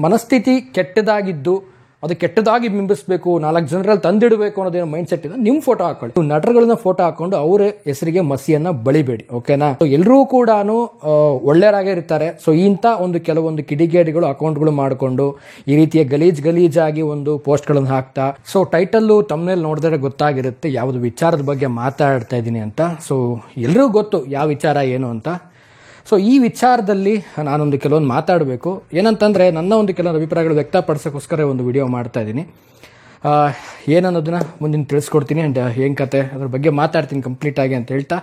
ಮನಸ್ಥಿತಿ ಕೆಟ್ಟದಾಗಿದ್ದು ಅದು ಕೆಟ್ಟದಾಗಿ ಬಿಂಬಿಸಬೇಕು, 4 ಜನರಲ್ಲಿ ತಂದಿಡಬೇಕು ಅನ್ನೋದೇನೋ ಮೈಂಡ್ ಸೆಟ್ ಇದೆ, ನಿಮ್ಮ ಫೋಟೋ ಹಾಕೊಳ್ಳಿ. ನಟರುಗಳನ್ನ ಫೋಟೋ ಹಾಕೊಂಡು ಅವರ ಹೆಸರಿಗೆ ಮಸಿಯನ್ನ ಬಳಿಬೇಡಿ. ಓಕೆನಾ? ಎಲ್ಲರೂ ಕೂಡ ಒಳ್ಳೆಯರಾಗೇ ಇರ್ತಾರೆ. ಸೊ ಇಂಥ ಕೆಲವೊಂದು ಕಿಡಿಗೇಡಿಗಳು ಅಕೌಂಟ್ಗಳು ಮಾಡಿಕೊಂಡು ಈ ರೀತಿಯ ಗಲೀಜಾಗಿ ಒಂದು ಪೋಸ್ಟ್ಗಳನ್ನು ಹಾಕ್ತಾ, ಸೊ ಟೈಟಲ್ಲು ತಮ್ಮನೇಲಿ ನೋಡಿದ್ರೆ ಗೊತ್ತಾಗಿರುತ್ತೆ ಯಾವುದು ವಿಚಾರದ ಬಗ್ಗೆ ಮಾತಾಡ್ತಾ ಇದ್ದೀನಿ ಅಂತ. ಸೊ ಎಲ್ರಿಗೂ ಗೊತ್ತು ಯಾವ ವಿಚಾರ ಏನು ಅಂತ. ಸೊ ಈ ವಿಚಾರದಲ್ಲಿ ನಾನೊಂದು ಕೆಲವೊಂದು ಮಾತಾಡಬೇಕು. ಏನಂತಂದರೆ ನನ್ನ ಕೆಲವೊಂದು ಅಭಿಪ್ರಾಯಗಳು ವ್ಯಕ್ತಪಡಿಸೋಕ್ಕೋಸ್ಕರ ಒಂದು ವಿಡಿಯೋ ಮಾಡ್ತಾ ಇದ್ದೀನಿ. ಏನನ್ನೋದನ್ನ ಮುಂದಿನ ತಿಳಿಸ್ಕೊಡ್ತೀನಿ ಆ್ಯಂಡ್ ಏನು ಕತೆ ಅದ್ರ ಬಗ್ಗೆ ಮಾತಾಡ್ತೀನಿ ಕಂಪ್ಲೀಟಾಗಿ ಅಂತ ಹೇಳ್ತಾ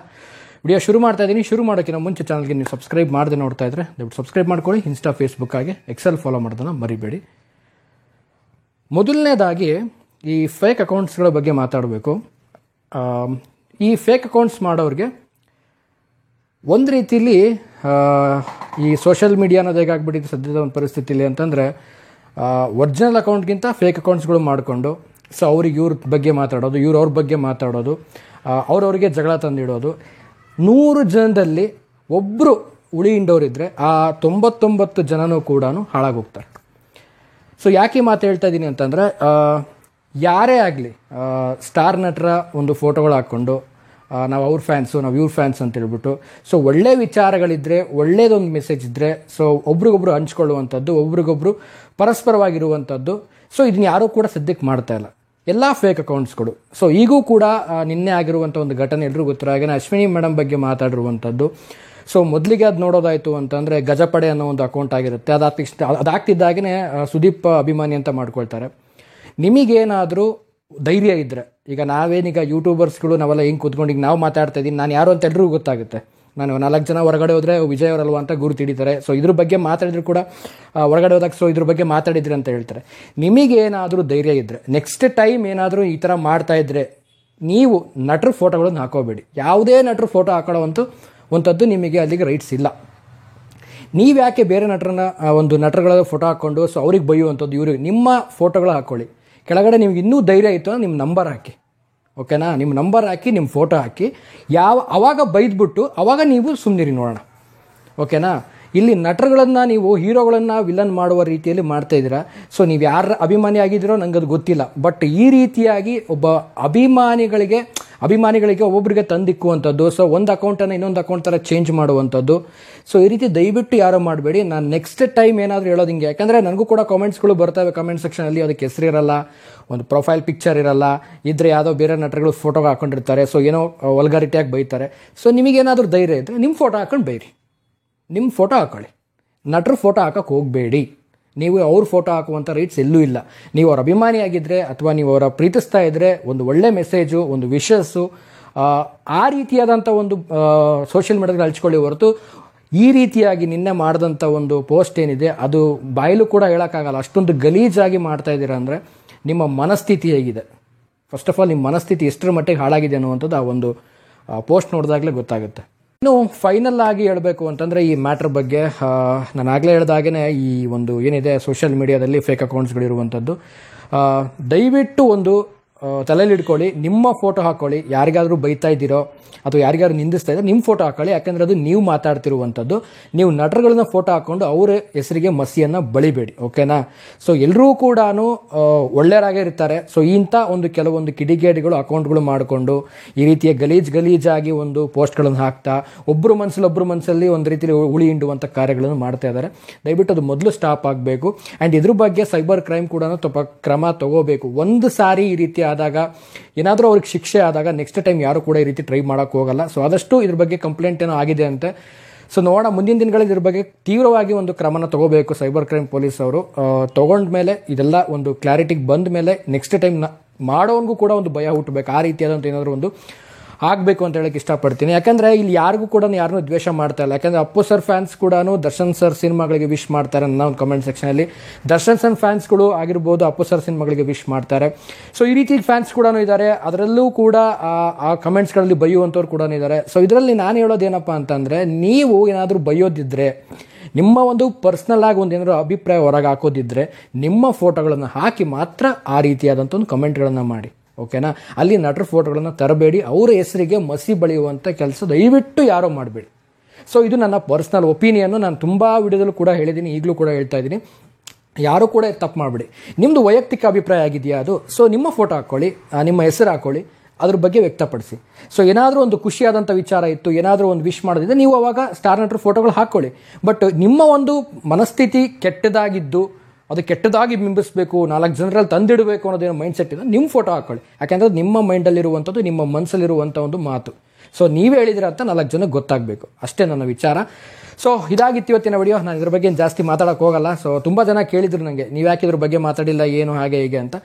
ವಿಡಿಯೋ ಶುರು ಮಾಡ್ತಾ ಇದ್ದೀನಿ. ಶುರು ಮಾಡೋಕ್ಕಿಂತ ಮುಂಚೆ ಚಾನಲ್ಗೆ ನೀವು ಸಬ್ಸ್ಕ್ರೈಬ್ ಮಾಡದೆ ನೋಡ್ತಾ ಇದ್ರೆ ದಯವಿಟ್ಟು ಸಬ್ಸ್ಕ್ರೈಬ್ ಮಾಡ್ಕೊಳ್ಳಿ. ಇನ್ಸ್ಟಾ, ಫೇಸ್ಬುಕ್ ಹಾಗೆ ಎಕ್ಸೆಲ್ ಫಾಲೋ ಮಾಡೋದನ್ನು ಮರಿಬೇಡಿ. ಮೊದಲನೇದಾಗಿ ಈ ಫೇಕ್ ಅಕೌಂಟ್ಸ್ಗಳ ಬಗ್ಗೆ ಮಾತಾಡಬೇಕು. ಈ ಫೇಕ್ ಅಕೌಂಟ್ಸ್ ಮಾಡೋರಿಗೆ ಒಂದು ರೀತಿಯಲ್ಲಿ ಈ ಸೋಷಿಯಲ್ ಮೀಡಿಯಾ ಅನ್ನೋದು ಹೇಗಾಗ್ಬಿಟ್ಟಿದೆ ಸದ್ಯದ ಒಂದು ಪರಿಸ್ಥಿತಿಲಿ ಅಂತಂದರೆ, ಒರಿಜಿನಲ್ ಅಕೌಂಟ್ಗಿಂತ ಫೇಕ್ ಅಕೌಂಟ್ಸ್ಗಳು ಮಾಡಿಕೊಂಡು ಸೊ ಅವ್ರಿಗೆ ಇವ್ರ ಬಗ್ಗೆ ಮಾತಾಡೋದು, ಅವ್ರ ಬಗ್ಗೆ ಮಾತಾಡೋದು, ಅವ್ರವ್ರಿಗೆ ಜಗಳ ತಂದಿಡೋದು. 100 ಜನದಲ್ಲಿ ಒಬ್ಬರು ಉಳಿ ಹಿಂಡೋರಿದ್ರೆ ಆ 99 ಜನನೂ ಕೂಡ ಹಾಳಾಗೋಗ್ತಾರೆ. ಸೊ ಯಾಕೆ ಮಾತು ಹೇಳ್ತಾ ಇದ್ದೀನಿ ಅಂತಂದರೆ, ಯಾರೇ ಆಗಲಿ ಸ್ಟಾರ್ ನಟರ ಒಂದು ಫೋಟೋಗಳು ಹಾಕ್ಕೊಂಡು ನಾವು ಅವ್ರ ಫ್ಯಾನ್ಸು, ನಾವು ಇವ್ರ ಫ್ಯಾನ್ಸ್ ಅಂತ ಹೇಳ್ಬಿಟ್ಟು, ಸೊ ಒಳ್ಳೆ ವಿಚಾರಗಳಿದ್ದರೆ, ಒಳ್ಳೇದೊಂದು ಮೆಸೇಜ್ ಇದ್ದರೆ, ಸೊ ಒಬ್ರಿಗೊಬ್ರು ಹಂಚ್ಕೊಳ್ಳುವಂಥದ್ದು, ಒಬ್ರಿಗೊಬ್ರು ಪರಸ್ಪರವಾಗಿರುವಂಥದ್ದು. ಸೊ ಇದನ್ನ ಯಾರೂ ಕೂಡ ಸದ್ಯಕ್ಕೆ ಮಾಡ್ತಾ ಇಲ್ಲ, ಎಲ್ಲ ಫೇಕ್ ಅಕೌಂಟ್ಸ್ಗಳು. ಸೊ ಈಗೂ ಕೂಡ ನಿನ್ನೆ ಆಗಿರುವಂಥ ಒಂದು ಘಟನೆ ಎಲ್ರಿಗೂ ಗೊತ್ತಿರೋ ಹಾಗೆ ಅಶ್ವಿನಿ ಮೇಡಮ್ ಬಗ್ಗೆ ಮಾತಾಡಿರುವಂಥದ್ದು. ಸೊ ಮೊದಲಿಗೆ ಅದು ನೋಡೋದಾಯಿತು ಅಂತಂದರೆ ಗಜಪಡೆ ಅನ್ನೋ ಒಂದು ಅಕೌಂಟ್ ಆಗಿರುತ್ತೆ. ಅದಾಗ್ತಿದ್ದಾಗೇ ಸುದೀಪ್ ಅಭಿಮಾನಿ ಅಂತ ಮಾಡ್ಕೊಳ್ತಾರೆ. ನಿಮಗೇನಾದರೂ ಧೈರ್ಯ ಇದ್ದರೆ, ಈಗ ನಾವೇನೀಗ ಯೂಟ್ಯೂಬರ್ಸ್ಗಳು ನಾವೆಲ್ಲ ಹೆಂಗೆ ಕೂತ್ಕೊಂಡು ಈಗ ನಾವು ಮಾತಾಡ್ತಾ ಇದ್ದೀನಿ, ನಾನು ಯಾರು ಅಂತ ಎಲ್ರಿಗೂ ಗೊತ್ತಾಗುತ್ತೆ. ನಾನು 4 ಜನ ಹೊರಗಡೆ ಹೋದರೆ ವಿಜಯ್ ಅವರಲ್ವ ಅಂತ ಗುರುತು ಹಿಡಿತಾರೆ. ಸೊ ಇದ್ರ ಬಗ್ಗೆ ಮಾತಾಡಿದ್ರು ಕೂಡ ಹೊರಗಡೆ ಹೋದಾಗ ಸೊ ಇದ್ರ ಬಗ್ಗೆ ಮಾತಾಡಿದ್ರಿ ಅಂತ ಹೇಳ್ತಾರೆ. ನಿಮಗೇನಾದರೂ ಧೈರ್ಯ ಇದ್ದರೆ, ನೆಕ್ಸ್ಟ್ ಟೈಮ್ ಏನಾದರೂ ಈ ಥರ ಮಾಡ್ತಾ ಇದ್ದರೆ ನೀವು ನಟರ ಫೋಟೋಗಳನ್ನು ಹಾಕೋಬೇಡಿ. ಯಾವುದೇ ನಟರು ಫೋಟೋ ಹಾಕೊಳ್ಳೋವಂಥದ್ದು ನಿಮಗೆ ಅಲ್ಲಿಗೆ ರೈಟ್ಸ್ ಇಲ್ಲ. ನೀವು ಯಾಕೆ ಬೇರೆ ನಟರುಗಳ ಫೋಟೋ ಹಾಕ್ಕೊಂಡು ಸೊ ಅವ್ರಿಗೆ ಬೈಯುವಂಥದ್ದು, ಇವ್ರಿಗೆ ನಿಮ್ಮ ಫೋಟೋಗಳು ಹಾಕ್ಕೊಳ್ಳಿ. ಕೆಳಗಡೆ ನಿಮ್ಗೆ ಇನ್ನೂ ಧೈರ್ಯ ಇತ್ತು ಅಂದರೆ ನಿಮ್ಮ ನಂಬರ್ ಹಾಕಿ. ಓಕೆನಾ? ನಿಮ್ಮ ನಂಬರ್ ಹಾಕಿ, ನಿಮ್ಮ ಫೋಟೋ ಹಾಕಿ, ಅವಾಗ ಬೈದ್ಬಿಟ್ಟು ಅವಾಗ ನೀವು ಸುಮ್ಮನಿರಿ ನೋಡೋಣ. ಓಕೆನಾ? ಇಲ್ಲಿ ನಟರುಗಳನ್ನು ನೀವು ಹೀರೋಗಳನ್ನು ವಿಲನ್ ಮಾಡುವ ರೀತಿಯಲ್ಲಿ ಮಾಡ್ತಾ ಇದ್ದೀರಾ. ಸೊ ನೀವು ಯಾರ ಅಭಿಮಾನಿ ಆಗಿದ್ದೀರೋ ನನಗೆ ಅದು ಗೊತ್ತಿಲ್ಲ, ಬಟ್ ಈ ರೀತಿಯಾಗಿ ಒಬ್ಬ ಅಭಿಮಾನಿಗಳಿಗೆ ಒಬ್ಬೊಬ್ಬರಿಗೆ ತಂದಿಕ್ಕುವಂಥದ್ದು, ಸೊ ಒಂದು ಅಕೌಂಟನ್ನು ಇನ್ನೊಂದು ಅಕೌಂಟ್ ಥರ ಚೇಂಜ್ ಮಾಡುವಂಥದ್ದು. ಸೊ ಈ ರೀತಿ ದಯವಿಟ್ಟು ಯಾರೋ ಮಾಡಬೇಡಿ. ನಾನು ನೆಕ್ಸ್ಟ್ ಟೈಮ್ ಏನಾದರೂ ಹೇಳೋದು ಹಿಂಗೆ, ಯಾಕಂದರೆ ನನಗೂ ಕೂಡ ಕಾಮೆಂಟ್ಸ್ಗಳು ಬರ್ತವೆ ಕಮೆಂಟ್ ಸೆಕ್ಷನಲ್ಲಿ. ಅದಕ್ಕೆ ಹೆಸರು ಇರಲ್ಲ, ಒಂದು ಪ್ರೊಫೈಲ್ ಪಿಕ್ಚರ್ ಇರಲ್ಲ, ಇದ್ದರೆ ಯಾವುದೋ ಬೇರೆ ನಟರುಗಳು ಫೋಟೋ ಹಾಕೊಂಡಿರ್ತಾರೆ. ಸೊ ಏನೋ ವಲ್ಗಾರಿಟಿಯಾಗಿ ಬೈತಾರೆ. ಸೊ ನಿಮಗೇನಾದರೂ ಧೈರ್ಯ ಇದ್ದರೆ ನಿಮ್ಮ ಫೋಟೋ ಹಾಕೊಂಡು ಬೈರಿ, ನಿಮ್ಮ ಫೋಟೋ ಹಾಕೊಳ್ಳಿ. ನಟರು ಫೋಟೋ ಹಾಕೋಕ್ಕೆ ಹೋಗಬೇಡಿ. ನೀವು ಅವ್ರ ಫೋಟೋ ಹಾಕುವಂಥ ರೈಟ್ಸ್ ಎಲ್ಲೂ ಇಲ್ಲ. ನೀವು ಅವ್ರ ಅಭಿಮಾನಿಯಾಗಿದ್ದರೆ ಅಥವಾ ನೀವು ಅವರ ಪ್ರೀತಿಸ್ತಾ ಇದ್ದರೆ ಒಂದು ಒಳ್ಳೆ ಮೆಸೇಜು, ಒಂದು ವಿಶಸ್ಸು, ಆ ರೀತಿಯಾದಂಥ ಒಂದು ಸೋಷಿಯಲ್ ಮೀಡಿಯಾದಲ್ಲಿ ಹಂಚ್ಕೊಳ್ಳಿ ಹೊರತು ಈ ರೀತಿಯಾಗಿ ನಿನ್ನೆ ಮಾಡಿದಂಥ ಒಂದು ಪೋಸ್ಟ್ ಏನಿದೆ ಅದು ಬಾಯಲ್ಲೂ ಕೂಡ ಹೇಳೋಕ್ಕಾಗಲ್ಲ. ಅಷ್ಟೊಂದು ಗಲೀಜಾಗಿ ಮಾಡ್ತಾ ಇದ್ದೀರಾ ಅಂದರೆ ನಿಮ್ಮ ಮನಸ್ಥಿತಿ ಹೇಗಿದೆ, ಫಸ್ಟ್ ಆಫ್ ಆಲ್ ನಿಮ್ಮ ಮನಸ್ಥಿತಿ ಎಷ್ಟರ ಮಟ್ಟಿಗೆ ಹಾಳಾಗಿದೆ ಅನ್ನುವಂಥದ್ದು ಆ ಒಂದು ಪೋಸ್ಟ್ ನೋಡಿದಾಗಲೇ ಗೊತ್ತಾಗುತ್ತೆ. ಇನ್ನು ಫೈನಲ್ ಆಗಿ ಹೇಳಬೇಕು ಅಂತಂದರೆ ಈ ಮ್ಯಾಟ್ರ್ ಬಗ್ಗೆ ನಾನು ಆಗಲೇ ಹೇಳಿದಾಗೇ ಈ ಒಂದು ಏನಿದೆ ಸೋಷಿಯಲ್ ಮೀಡಿಯಾದಲ್ಲಿ ಫೇಕ್ ಅಕೌಂಟ್ಸ್ಗಳಿರುವಂಥದ್ದು, ದಯವಿಟ್ಟು ಒಂದು ತಲೆಯಲ್ಲಿ ಇಟ್ಕೊಳ್ಳಿ. ನಿಮ್ಮ ಫೋಟೋ ಹಾಕ್ಕೊಳ್ಳಿ. ಯಾರಿಗಾದರೂ ಬೈತಾ ಇದ್ದೀರೋ ಅಥವಾ ಯಾರಿಗಾದ್ರು ನಿಂದಿಸ್ತಾ ಇದ್ದರೆ ನಿಮ್ಮ ಫೋಟೋ ಹಾಕೊಳ್ಳಿ. ಯಾಕೆಂದರೆ ಅದು ನೀವು ಮಾತಾಡ್ತಿರುವಂಥದ್ದು. ನೀವು ನಟರುಗಳನ್ನ ಫೋಟೋ ಹಾಕ್ಕೊಂಡು ಅವರ ಹೆಸರಿಗೆ ಮಸಿಯನ್ನು ಬಳಿಬೇಡಿ. ಓಕೆನಾ? ಸೊ ಎಲ್ಲರೂ ಕೂಡ ಒಳ್ಳೆಯರಾಗೇ ಇರ್ತಾರೆ. ಸೊ ಇಂಥ ಕೆಲವೊಂದು ಕಿಡಿಗೇಡಿಗಳು ಅಕೌಂಟ್ಗಳು ಮಾಡಿಕೊಂಡು ಈ ರೀತಿಯ ಗಲೀಜಾಗಿ ಒಂದು ಪೋಸ್ಟ್ಗಳನ್ನು ಹಾಕ್ತಾ ಒಬ್ಬರು ಮನಸ್ಸಲ್ಲಿ ಒಂದು ರೀತಿಯಲ್ಲಿ ಉಳಿ ಹಿಂಡುವಂಥ ಕಾರ್ಯಗಳನ್ನು ಮಾಡ್ತಾ ಇದ್ದಾರೆ. ದಯವಿಟ್ಟು ಅದು ಮೊದಲು ಸ್ಟಾಪ್ ಆಗಬೇಕು. ಆ್ಯಂಡ್ ಇದ್ರ ಬಗ್ಗೆ ಸೈಬರ್ ಕ್ರೈಮ್ ಕೂಡ ಕ್ರಮ ತಗೋಬೇಕು. ಒಂದು ಸಾರಿ ಈ ರೀತಿ ಆದಾಗ, ಏನಾದರೂ ಅವ್ರಿಗೆ ಶಿಕ್ಷೆ ಆದಾಗ ನೆಕ್ಸ್ಟ್ ಟೈಮ್ ಯಾರು ಕೂಡ ಈ ರೀತಿ ಟ್ರೈ ಮಾಡೋಕ್ಕೆ ಹೋಗಲ್ಲ. ಸೊ ಆದಷ್ಟು ಇದ್ರ ಬಗ್ಗೆ ಕಂಪ್ಲೇಂಟ್ ಏನೋ ಆಗಿದೆ ಅಂತೆ. ಸೊ ನೋಡೋಣ, ಮುಂದಿನ ದಿನಗಳಲ್ಲಿ ಇದ್ರ ಬಗ್ಗೆ ತೀವ್ರವಾಗಿ ಒಂದು ಕ್ರಮನ ತಗೋಬೇಕು ಸೈಬರ್ ಕ್ರೈಮ್ ಪೊಲೀಸ್ ಅವರು. ತಗೊಂಡ್ಮೇಲೆ ಇದೆಲ್ಲ ಒಂದು ಕ್ಲಾರಿಟಿಗೆ ಬಂದ ಮೇಲೆ ನೆಕ್ಸ್ಟ್ ಟೈಮ್ ಮಾಡೋನ್ಗೂ ಕೂಡ ಒಂದು ಭಯ ಹುಟ್ಟಬೇಕು. ಆ ರೀತಿಯಾದಂಥ ಏನಾದರೂ ಒಂದು ಆಗಬೇಕು ಅಂತ ಹೇಳಕ್ಕೆ ಇಷ್ಟಪಡ್ತೀನಿ. ಯಾಕಂದರೆ ಇಲ್ಲಿ ಯಾರಿಗೂ ಕೂಡ ಯಾರನ್ನೂ ದ್ವೇಷ ಮಾಡ್ತಾ ಇಲ್ಲ. ಯಾಕಂದರೆ ಅಪ್ಪು ಸರ್ ಫ್ಯಾನ್ಸ್ ಕೂಡ ದರ್ಶನ್ ಸರ್ ಸಿನಿಮಾಗಳಿಗೆ ವಿಶ್ ಮಾಡ್ತಾರೆ ನನ್ನ ಒಂದು ಕಮೆಂಟ್ ಸೆಕ್ಷನಲ್ಲಿ. ದರ್ಶನ್ ಸರ್ ಫ್ಯಾನ್ಸ್ಗಳು ಆಗಿರ್ಬೋದು, ಅಪ್ಪು ಸರ್ ಸಿನಿಮಾಗಳಿಗೆ ವಿಶ್ ಮಾಡ್ತಾರೆ. ಸೊ ಈ ರೀತಿ ಫ್ಯಾನ್ಸ್ ಕೂಡ ಇದ್ದಾರೆ. ಅದರಲ್ಲೂ ಕೂಡ ಆ ಕಮೆಂಟ್ಸ್ಗಳಲ್ಲಿ ಬೈಯುವಂಥವ್ರು ಕೂಡ ಇದ್ದಾರೆ. ಸೊ ಇದರಲ್ಲಿ ನಾನು ಹೇಳೋದೇನಪ್ಪ ಅಂತಂದರೆ, ನೀವು ಏನಾದರೂ ಬೈಯೋದಿದ್ದರೆ, ನಿಮ್ಮ ಒಂದು ಪರ್ಸ್ನಲ್ ಆಗಿ ಒಂದು ಏನಾದರೂ ಅಭಿಪ್ರಾಯ ಹೊರಗೆ ಹಾಕೋದಿದ್ದರೆ ನಿಮ್ಮ ಫೋಟೋಗಳನ್ನು ಹಾಕಿ ಮಾತ್ರ ಆ ರೀತಿಯಾದಂಥ ಒಂದು ಕಮೆಂಟ್ಗಳನ್ನು ಮಾಡಿ. ಓಕೆನಾ? ಅಲ್ಲಿ ನಟರ ಫೋಟೋಗಳನ್ನು ತರಬೇಡಿ. ಅವರ ಹೆಸರಿಗೆ ಮಸಿ ಬಳಿಯುವಂಥ ಕೆಲಸ ದಯವಿಟ್ಟು ಯಾರೋ ಮಾಡಬೇಡಿ. ಸೊ ಇದು ನನ್ನ ಪರ್ಸ್ನಲ್ ಒಪಿನಿಯನ್ನು. ನಾನು ತುಂಬ ವಿಡಿಯೋದಲ್ಲೂ ಕೂಡ ಹೇಳಿದ್ದೀನಿ, ಈಗಲೂ ಕೂಡ ಹೇಳ್ತಾ ಇದ್ದೀನಿ. ಯಾರು ಕೂಡ ತಪ್ಪು ಮಾಡಬೇಡಿ. ನಿಮ್ಮದು ವೈಯಕ್ತಿಕ ಅಭಿಪ್ರಾಯ ಆಗಿದೆಯಾ ಅದು, ಸೊ ನಿಮ್ಮ ಫೋಟೋ ಹಾಕ್ಕೊಳ್ಳಿ, ನಿಮ್ಮ ಹೆಸರು ಹಾಕ್ಕೊಳ್ಳಿ, ಅದ್ರ ಬಗ್ಗೆ ವ್ಯಕ್ತಪಡಿಸಿ. ಸೊ ಏನಾದರೂ ಒಂದು ಖುಷಿಯಾದಂಥ ವಿಚಾರ ಇತ್ತು, ಏನಾದರೂ ಒಂದು ವಿಶ್ ಮಾಡೋದಿದೆ, ನೀವು ಅವಾಗ ಸ್ಟಾರ್ ನಟರ ಫೋಟೋಗಳು ಹಾಕ್ಕೊಳ್ಳಿ. ಬಟ್ ನಿಮ್ಮ ಒಂದು ಮನಸ್ಥಿತಿ ಕೆಟ್ಟದಾಗಿದ್ದು ಅದು ಕೆಟ್ಟದಾಗಿ ಬಿಂಬಿಸಬೇಕು, 4 ಜನರಲ್ಲಿ ತಂದಿಡಬೇಕು ಅನ್ನೋದೇನೋ ಮೈಂಡ್ ಸೆಟ್ ಇದೆ, ನಿಮ್ಮ ಫೋಟೋ ಹಾಕ್ಕೊಳ್ಳಿ. ಯಾಕೆಂದರೆ ನಿಮ್ಮ ಮೈಂಡಲ್ಲಿರುವಂಥದ್ದು, ನಿಮ್ಮ ಮನಸ್ಸಲ್ಲಿರುವಂಥ ಒಂದು ಮಾತು. ಸೊ ನೀವೇ ಹೇಳಿದಿರ ಅಂತ 4 ಜನಕ್ಕೆ ಗೊತ್ತಾಗಬೇಕು, ಅಷ್ಟೇ ನನ್ನ ವಿಚಾರ. ಸೊ ಇದಾಗಿತ್ತು ಇವತ್ತಿನ ವಿಡಿಯೋ. ನಾನು ಇದ್ರ ಬಗ್ಗೆ ಜಾಸ್ತಿ ಮಾತಾಡೋಕೆ ಹೋಗಲ್ಲ. ಸೊ ತುಂಬ ಜನ ಕೇಳಿದ್ರು ನನಗೆ, ನೀವು ಯಾಕೆ ಇದ್ರ ಬಗ್ಗೆ ಮಾತಾಡಿಲ್ಲ, ಏನು ಹಾಗೆ ಹೀಗೆ ಅಂತ.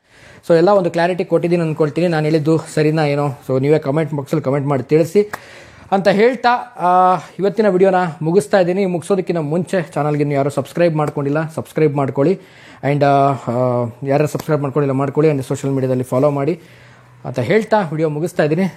ಸೊ ಎಲ್ಲ ಒಂದು ಕ್ಲಾರಿಟಿ ಕೊಟ್ಟಿದ್ದೀನಿ ಅಂದ್ಕೊಳ್ತೀನಿ. ನಾನು ಹೇಳಿದ್ದು ಸರಿನಾ ಏನೋ, ಸೊ ನೀವೇ ಕಮೆಂಟ್ ಬಾಕ್ಸಲ್ಲಿ ಕಮೆಂಟ್ ಮಾಡಿ ತಿಳಿಸಿ ಅಂತ ಹೇಳ್ತಾ ಇವತ್ತಿನ ವಿಡಿಯೋನ ಮುಗಿಸ್ತಾ ಇದ್ದೀನಿ. ಮುಗಿಸೋದಕ್ಕಿಂತ ಮುಂಚೆ ಚಾನಲ್ಗೆ ಯಾರು ಸಬ್ಸ್ಕ್ರೈಬ್ ಮಾಡ್ಕೊಂಡಿಲ್ಲ, ಸಬ್ಸ್ಕ್ರೈಬ್ ಮಾಡ್ಕೊಳ್ಳಿ. ಆ್ಯಂಡ್ ಯಾರು ಸಬ್ಸ್ಕ್ರೈಬ್ ಮಾಡ್ಕೊಳ್ಳಿ ಆ್ಯಂಡ್ ಸೋಷಿಯಲ್ ಮೀಡಿಯಾದಲ್ಲಿ ಫಾಲೋ ಮಾಡಿ ಅಂತ ಹೇಳ್ತಾ ವಿಡಿಯೋ ಮುಗಿಸ್ತಾ ಇದ್ದೀನಿ.